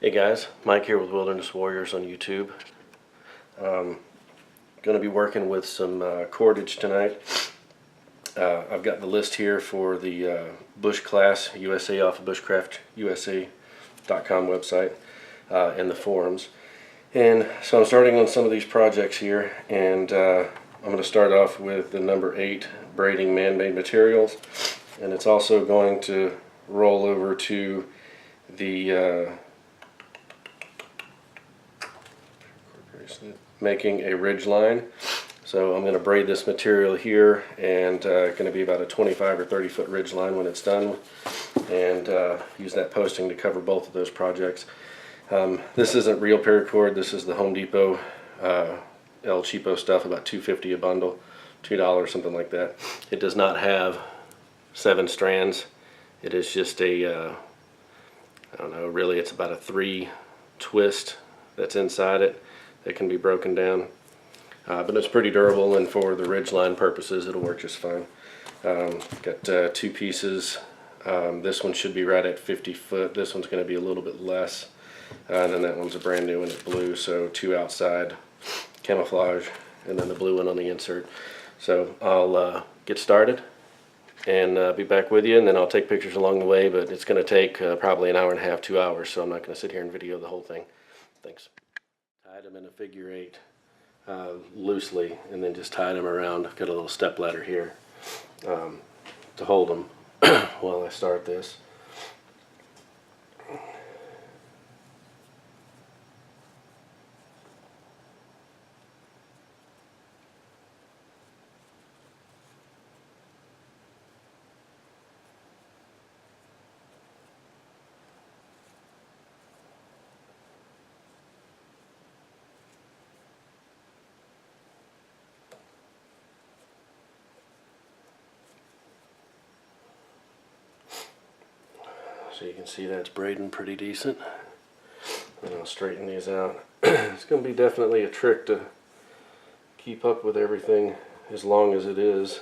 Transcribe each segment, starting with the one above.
Hey guys, Mike here with Wilderness Warriors on YouTube. Going to be working with some cordage tonight. I've got the list here for the Bushclass USA off of bushcraftusa.com website and the forums. And so I'm starting on some of these projects here, and I'm going to start off with the number 8 braiding man-made materials, and it's also going to roll over to the making a ridgeline. So I'm going to braid this material here, and going to be about a 25 or 30 foot ridgeline when it's done, and use that posting to cover both of those projects. This isn't real paracord. This is the Home Depot El Cheapo stuff, about $2.50 a bundle, $2, something like that. It does not have 7 strands. It is just a I don't know, really it's about a 3 twist that's inside it that can be broken down, but it's pretty durable, and for the ridgeline purposes it'll work just fine. Got 2 pieces. This one should be right at 50 foot. This one's going to be a little bit less, and then that one's a brand new one, it's blue, so 2 outside camouflage, and then the blue one on the insert. So I'll get started and be back with you, and then I'll take pictures along the way, but it's going to take probably an hour and a half, 2 hours, so I'm not going to sit here and video the whole thing. Thanks. Tied them in a figure 8 loosely, and then just tied them around. I've got a little step ladder here to hold them while I start this. So you can see that's braiding pretty decent. And I'll straighten these out. It's going to be definitely a trick to keep up with everything as long as it is.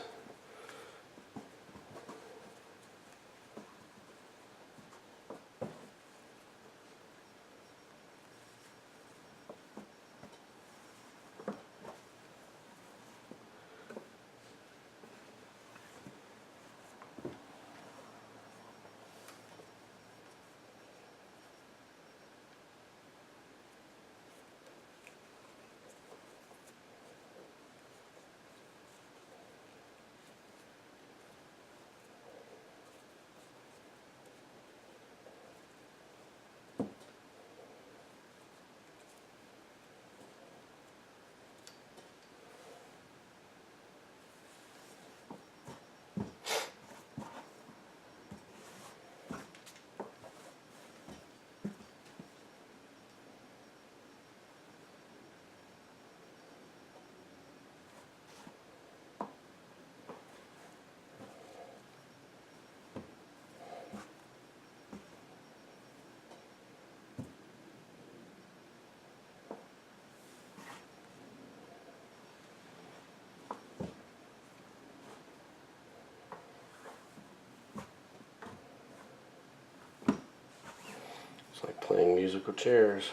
It's like playing musical chairs.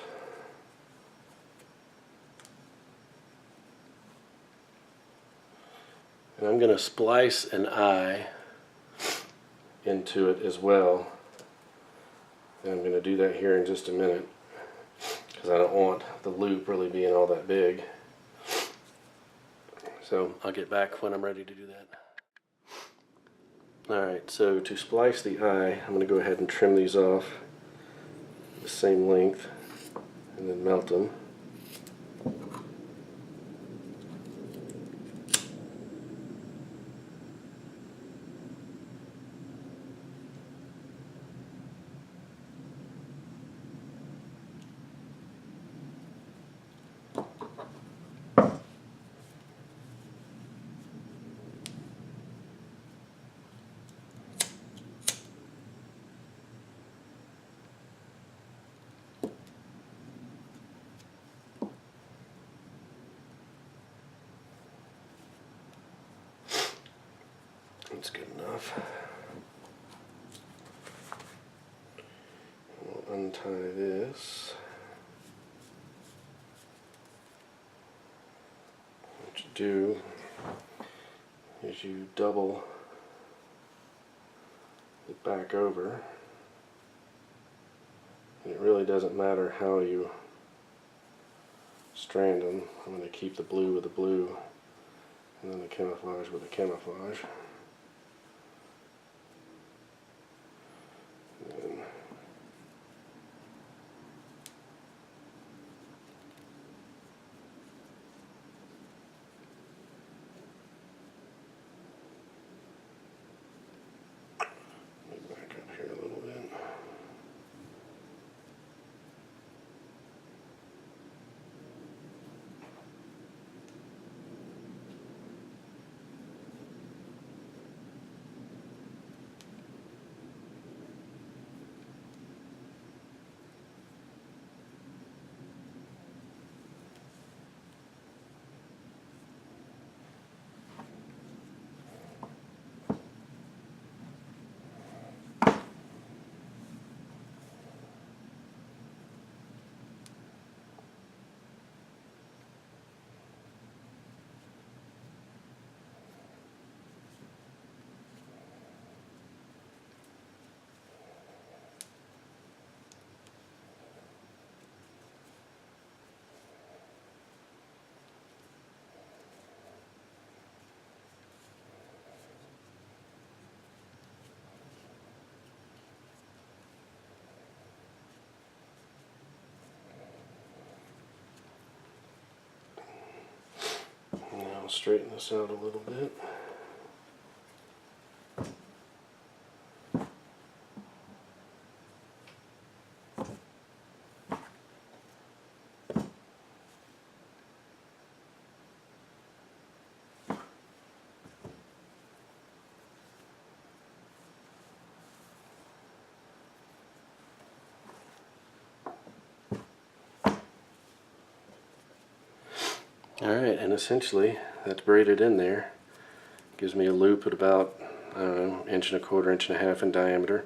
And I'm going to splice an eye into it as well. And I'm going to do that here in just a minute, because I don't want the loop really being all that big. So I'll get back when I'm ready to do that. Alright, so to splice the eye, I'm going to go ahead and trim these off the same length and then melt them. That's good enough. We'll untie this. What you do is you double it back over. And it really doesn't matter how you strand them. I'm going to keep the blue with the blue and then the camouflage with the camouflage. And back up here a little bit. Now straighten this out a little bit. Alright, and essentially that's braided in there. Gives me a loop at about, I don't know, 1.25 inches, 1.5 inches in diameter.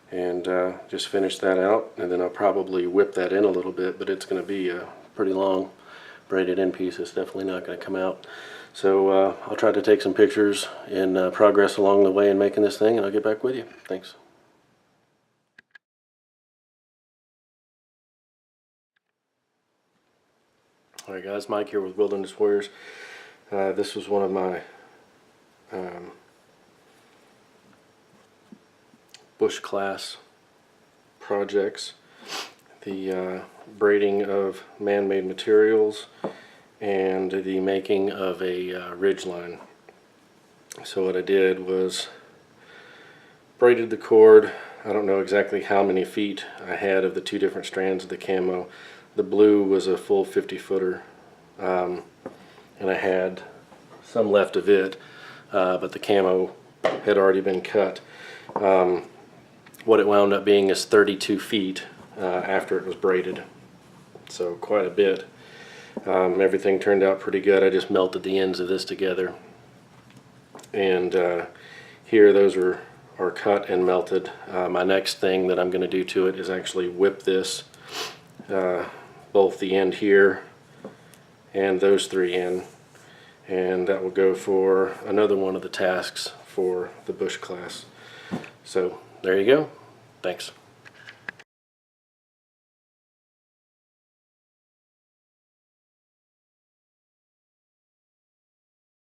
And just finish that out, and then I'll probably whip that in a little bit, but it's going to be a pretty long braided in piece. It's definitely not going to come out. So I'll try to take some pictures in progress along the way in making this thing, and I'll get back with you. Thanks. Alright guys, Mike here with Wilderness Warriors. This was one of my Bushclass projects. The braiding of man-made materials and the making of a ridgeline. So what I did was braided the cord. I don't know exactly how many feet I had of the two different strands of the camo. The blue was a full 50-footer, and I had some left of it, but the camo had already been cut. What it wound up being is 32 feet after it was braided, so quite a bit. Everything turned out pretty good. I just melted the ends of this together, and here those are cut and melted. My next thing that I'm going to do to it is actually whip this, both the end here and those three in, and that will go for another one of the tasks for the Bushclass. So there you go. Thanks.